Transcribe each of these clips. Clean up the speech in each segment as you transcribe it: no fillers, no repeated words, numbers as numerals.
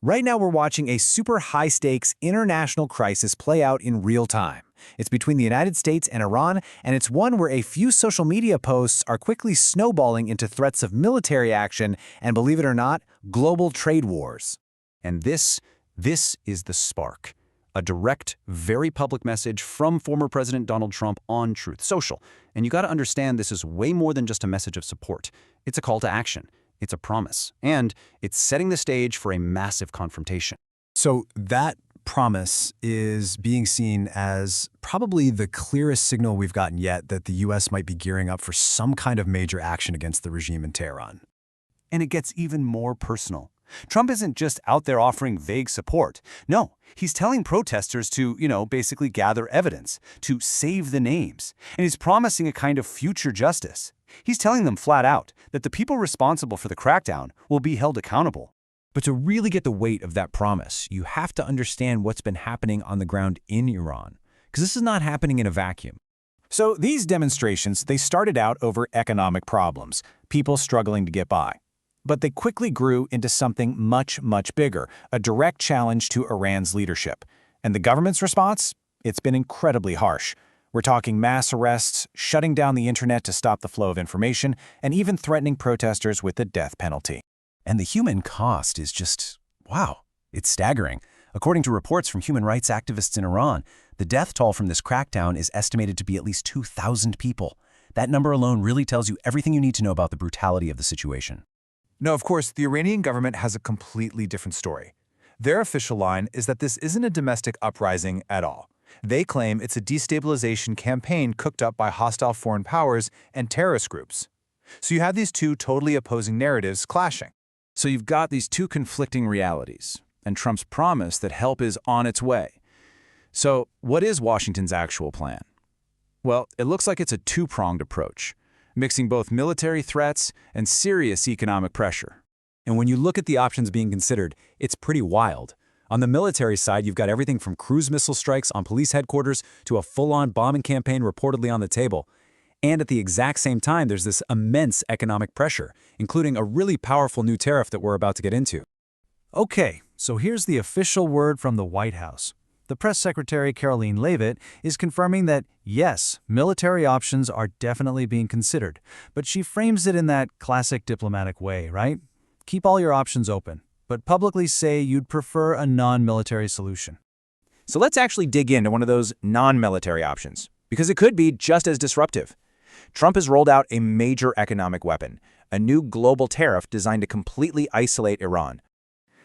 Right now, we're watching a super high-stakes international crisis play out in real time. It's between the United States and Iran, and it's one where a few social media posts are quickly snowballing into threats of military action and, believe it or not, global trade wars. And this is the spark. A direct, very public message from former President Donald Trump on Truth Social. And you got to understand this is way more than just a message of support. It's a call to action. It's a promise. And it's setting the stage for a massive confrontation. So that promise is being seen as probably the clearest signal we've gotten yet that the U.S. might be gearing up for some kind of major action against the regime in Tehran. And it gets even more personal. Trump isn't just out there offering vague support. No, he's telling protesters to, basically gather evidence, to save the names. And he's promising a kind of future justice. He's telling them flat out that the people responsible for the crackdown will be held accountable. But to really get the weight of that promise, you have to understand what's been happening on the ground in Iran, because this is not happening in a vacuum. So these demonstrations, they started out over economic problems, people struggling to get by. But they quickly grew into something much, much bigger, a direct challenge to Iran's leadership. And the government's response? It's been incredibly harsh. We're talking mass arrests, shutting down the internet to stop the flow of information, and even threatening protesters with the death penalty. And the human cost is just, wow, it's staggering. According to reports from human rights activists in Iran, the death toll from this crackdown is estimated to be at least 2,000 people. That number alone really tells you everything you need to know about the brutality of the situation. Now, of course, the Iranian government has a completely different story. Their official line is that this isn't a domestic uprising at all. They claim it's a destabilization campaign cooked up by hostile foreign powers and terrorist groups. So you have these two totally opposing narratives clashing. So you've got these two conflicting realities, and Trump's promise that help is on its way. So what is Washington's actual plan? Well, it looks like it's a two-pronged approach, mixing both military threats and serious economic pressure. And when you look at the options being considered, it's pretty wild. On the military side, you've got everything from cruise missile strikes on police headquarters to a full-on bombing campaign reportedly on the table. And at the exact same time, there's this immense economic pressure, including a really powerful new tariff that we're about to get into. Okay, so here's the official word from the White House. The press secretary, Caroline Leavitt, is confirming that, yes, military options are definitely being considered, but she frames it in that classic diplomatic way, right? Keep all your options open, but publicly say you'd prefer a non-military solution. So let's actually dig into one of those non-military options, because it could be just as disruptive. Trump has rolled out a major economic weapon, a new global tariff designed to completely isolate Iran.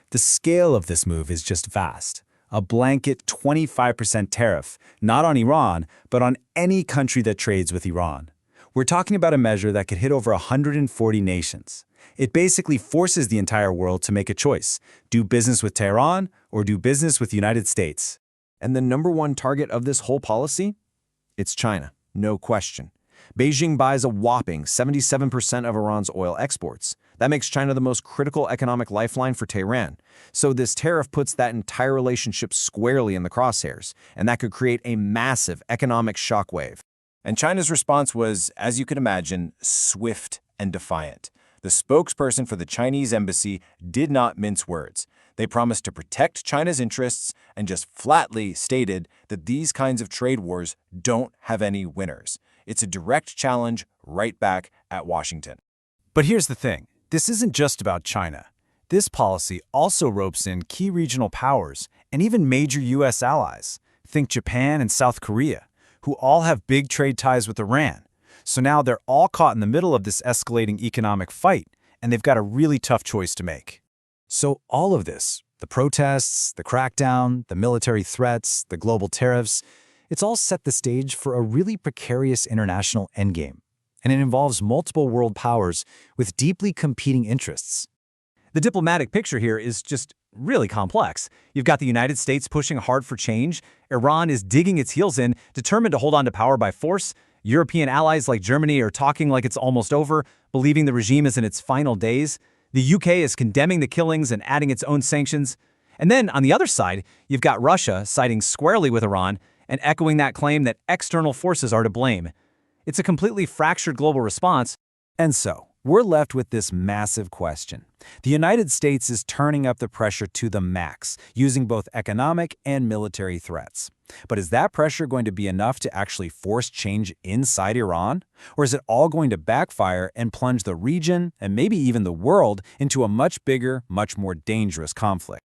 The scale of this move is just vast. A blanket 25% tariff, not on Iran, but on any country that trades with Iran. We're talking about a measure that could hit over 140 nations. It basically forces the entire world to make a choice: do business with Tehran or do business with the United States. And the number one target of this whole policy? It's China, no question. Beijing buys a whopping 77% of Iran's oil exports. That makes China the most critical economic lifeline for Tehran. So this tariff puts that entire relationship squarely in the crosshairs, and that could create a massive economic shockwave. And China's response was, as you can imagine, swift and defiant. The spokesperson for the Chinese embassy did not mince words. They promised to protect China's interests and just flatly stated that these kinds of trade wars don't have any winners. It's a direct challenge right back at Washington. But here's the thing. This isn't just about China. This policy also ropes in key regional powers and even major U.S. allies. Think Japan and South Korea, who all have big trade ties with Iran. So now they're all caught in the middle of this escalating economic fight, and they've got a really tough choice to make. So all of this, the protests, the crackdown, the military threats, the global tariffs, it's all set the stage for a really precarious international endgame. And it involves multiple world powers with deeply competing interests. The diplomatic picture here is just really complex. You've got the United States pushing hard for change. Iran is digging its heels in, determined to hold on to power by force. European allies like Germany are talking like it's almost over, believing the regime is in its final days. The UK is condemning the killings and adding its own sanctions. And then, on the other side, you've got Russia siding squarely with Iran and echoing that claim that external forces are to blame. It's a completely fractured global response. And so, we're left with this massive question. The United States is turning up the pressure to the max, using both economic and military threats. But is that pressure going to be enough to actually force change inside Iran? Or is it all going to backfire and plunge the region, and maybe even the world, into a much bigger, much more dangerous conflict?